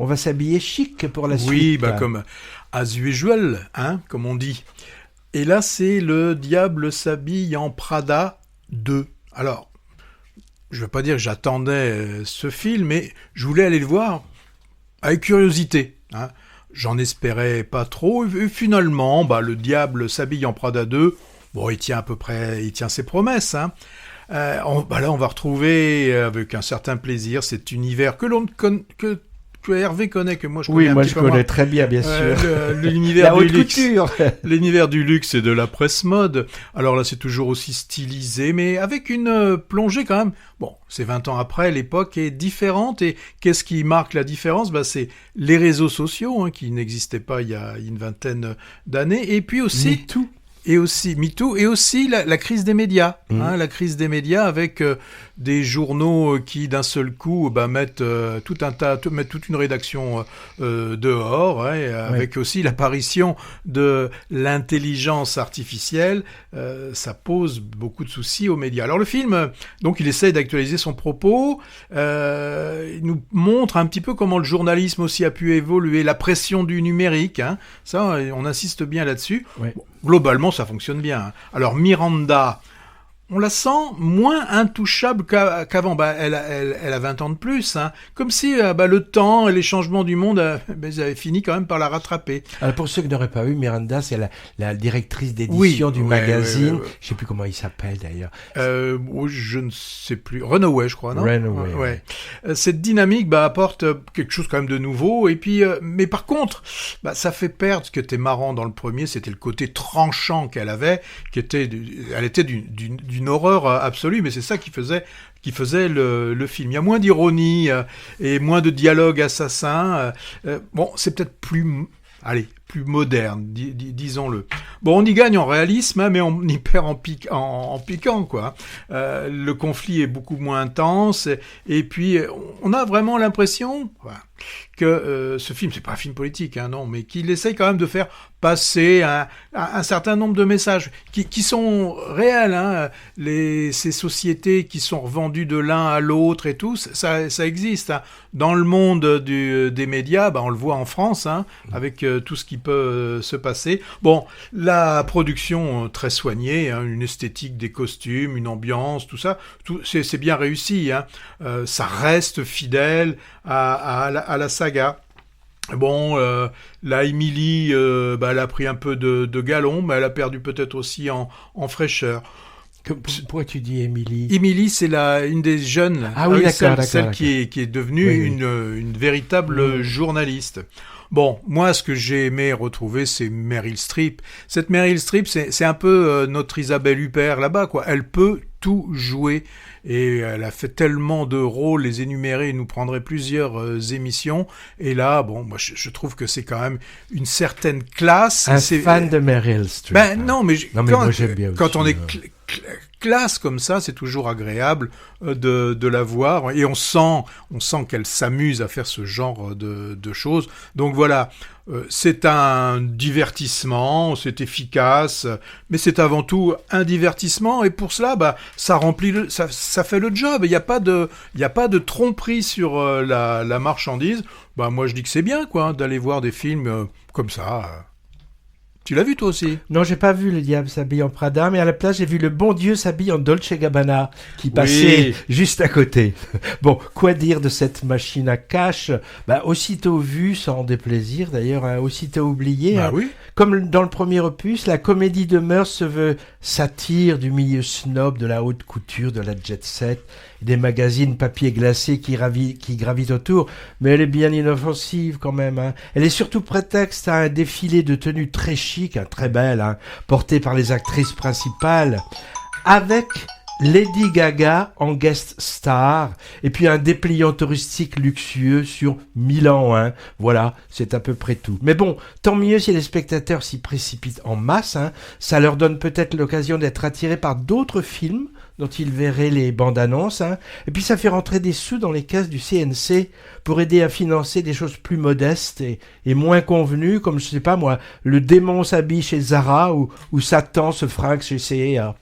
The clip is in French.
on va s'habiller chic pour la suite. Oui, comme as usual, comme on dit. Et là, c'est Le Diable s'habille en Prada 2. Alors, je ne veux pas dire que j'attendais ce film, mais je voulais aller le voir avec curiosité. J'en espérais pas trop. Et finalement, Le Diable s'habille en Prada 2. Bon, il tient ses promesses. Là, on va retrouver avec un certain plaisir cet univers que Hervé connaît, que moi je connais je connais très bien, bien sûr. L'univers du luxe. Couture. L'univers du luxe et de la presse mode. Alors là, c'est toujours aussi stylisé, mais avec une plongée quand même. Bon, c'est 20 ans après, l'époque est différente. Et qu'est-ce qui marque la différence ? C'est les réseaux sociaux, qui n'existaient pas il y a une vingtaine d'années. Et puis aussi... MeToo, et aussi la crise des médias. La crise des médias avec des journaux qui d'un seul coup mettent mettent toute une rédaction dehors, avec aussi l'apparition de l'intelligence artificielle. Ça pose beaucoup de soucis aux médias. Alors le film, donc il essaie d'actualiser son propos, il nous montre un petit peu comment le journalisme aussi a pu évoluer, la pression du numérique, ça on insiste bien là-dessus. Ouais. Bon, globalement ça fonctionne bien. Alors Miranda, on la sent moins intouchable qu'avant. Elle a 20 ans de plus. Comme si le temps et les changements du monde avaient fini quand même par la rattraper. Alors pour ceux qui n'auraient pas vu, Miranda, c'est la directrice d'édition du magazine. Ouais. Je ne sais plus comment il s'appelle d'ailleurs. Je ne sais plus. Runaway, je crois, non ? Runaway. Ouais. Cette dynamique apporte quelque chose quand même de nouveau. Et puis, mais par contre, ça fait perdre ce qui était marrant dans le premier, c'était le côté tranchant qu'elle avait, elle était d'une horreur absolue, mais c'est ça qui faisait le film. Il y a moins d'ironie et moins de dialogue assassin. C'est peut-être plus moderne, disons-le. Bon, on y gagne en réalisme, mais on y perd en piquant, quoi. Le conflit est beaucoup moins intense, et puis on a vraiment l'impression que ce film, c'est pas un film politique, non, mais qu'il essaye quand même de faire passer un certain nombre de messages qui sont réels, ces sociétés qui sont revendues de l'un à l'autre et tout, ça existe. Dans le monde des médias, on le voit en France, avec tout ce qui peut se passer. Bon, la production très soignée, une esthétique des costumes, une ambiance, tout ça, c'est bien réussi. Ça reste fidèle à la saga. Bon, là, Emily, elle a pris un peu de galon, mais elle a perdu peut-être aussi en fraîcheur. Pourquoi tu dis Emily ? Emily, c'est une des jeunes. Ah oui, d'accord. Celle qui est devenue une véritable journaliste. Bon, moi, ce que j'ai aimé retrouver, c'est Meryl Streep. Cette Meryl Streep, c'est un peu notre Isabelle Huppert là-bas, quoi. Elle peut tout jouer. Et elle a fait tellement de rôles, les énumérer, il nous prendrait plusieurs émissions. Et là, moi, je trouve que c'est quand même une certaine classe. Fan de Meryl Streep. Non, mais moi, j'aime bien quand aussi, on est classe comme ça, c'est toujours agréable de la voir. Et on sent qu'elle s'amuse à faire ce genre de choses. Donc voilà, c'est un divertissement, c'est efficace, mais c'est avant tout un divertissement. Et pour cela, ça remplit ça fait le job. Il n'y a pas de tromperie sur la marchandise. Moi, je dis que c'est bien, quoi, d'aller voir des films comme ça. Tu l'as vu toi aussi ? Non, j'ai pas vu Le Diable s'habille en Prada, mais à la place, j'ai vu Le Bon Dieu s'habille en Dolce Gabbana, qui passait juste à côté. Bon, quoi dire de cette machine à cash ? Aussitôt vue, sans déplaisir d'ailleurs, aussitôt oubliée. Oui. Comme dans le premier opus, la comédie de mœurs se veut satire du milieu snob, de la haute couture, de la jet set, des magazines papier glacé qui gravitent autour, mais elle est bien inoffensive quand même. Elle est surtout prétexte à un défilé de tenues très chic, très belle, porté par les actrices principales, avec Lady Gaga en guest star, et puis un dépliant touristique luxueux sur Milan. Voilà, c'est à peu près tout. Mais bon, tant mieux si les spectateurs s'y précipitent en masse. Ça leur donne peut-être l'occasion d'être attirés par d'autres films dont ils verraient les bandes annonces. Et puis ça fait rentrer des sous dans les caisses du CNC pour aider à financer des choses plus modestes et moins convenues, comme, je sais pas moi, le démon s'habille chez Zara ou Satan se fringue chez C&A.